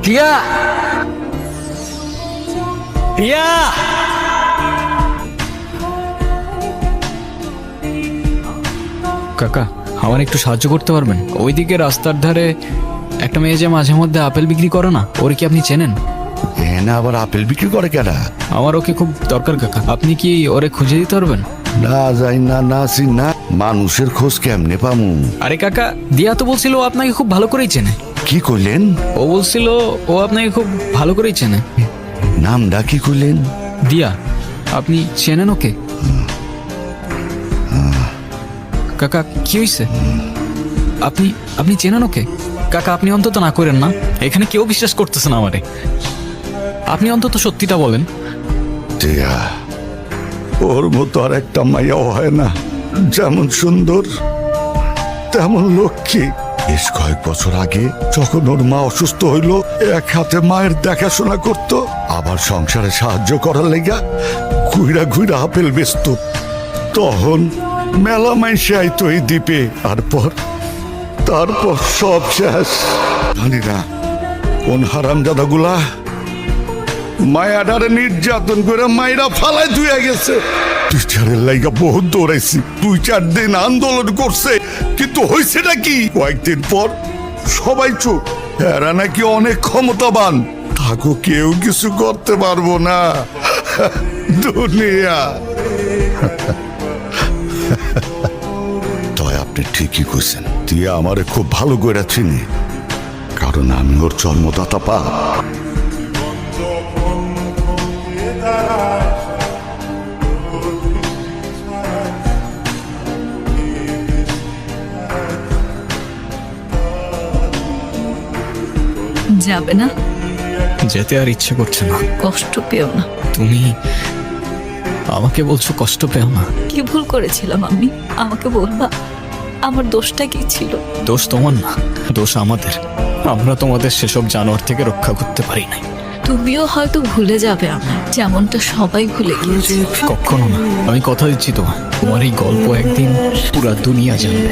টিয়া, টিয়া, কাকা আমার একটু সাহায্য করতে পারবেন? ওইদিকে রাস্তার ধারে একটা মেয়ে যে মাঝে মধ্যে আপেল বিক্রি করে না, ওর কি আপনি চেনেন? না, আবার আপেল বিক্রি করে কেনা? আমার ওকে খুব দরকার কাকা, আপনি কি ওরে খুঁজে দিতে পারবেন? না যাই না, না আসি না, মানুষের খোঁজ কেমনে পামু? আরে কাকা, দিয়া তো বলছিল ও আপনাকে খুব ভালো করেই চেনে। কি কইলেন? ও বলছিল ও আপনাকে খুব ভালো করেই চেনে। নামটা কি কইলেন? দিয়া, আপনি চেনেন ওকে? কাকা কি হয়েছে? আপনি আপনি চেনেন ওকে? কাকা আপনি অন্তত না করেন না, এখানে কেউ বিশ্বাস করতেছে না আমারে। আপনি অন্তত সত্যিটা বলেন। টিয়া, ওর মতো আর একটা মাইয়াও হয় না, যেমন সুন্দর তেমন লক্ষ্মী। বেশ কয়েক বছর আগে যখন ওর মা অসুস্থ হইল, এক হাতে মায়ের দেখাশোনা করত, আবার সংসারে সাহায্য করার লেগা ঘুইরা ঘুইরা আপেল বেচত। তখন মেলা মাইসে আইতো এই দ্বীপে, তারপর সব শেষ। জানি না কোন হারামজাদাগুলা মায়াডারে নির্যাতন করে মায়েরা ফালায় ধুয়ে গেছে। টিচারের লাইগা বহুত দৌড়াইছি, 2-4 দিন আন্দোলন করছে, কিন্তু হয়েছেটা কি? কয়েকদিন পর সবাই চুপ। এরা নাকি অনেক ক্ষমতাবান, তাকে কেউ কিছু করতে পারবো না। দুনিয়া। তয় আপনি ঠিকই কইছেন, টিয়া আমারে খুব ভালো করে চিনি, কারণ আমি ওর জন্মদাতা পা। যাবে না? যেতে আর ইচ্ছে করছে না। কষ্ট পেও না। তুমি আমাকে বলছো কষ্ট পেও না? কি ভুল করেছিলাম আমি? আমাকে বলবা আমার দোষটা কি ছিল? দোষ তোমার না, দোষ আমাদের। আমরা তোমাদের সেসব জানোয়ার থেকে রক্ষা করতে পারি নাই। তুমিও হয়তো ভুলে যাবে আমার, যেমনটা সবাই ভুলে গিয়েছে। কখনো না, আমি কথা দিচ্ছি তোমার এই গল্প একদিন পুরা দুনিয়া জানবে।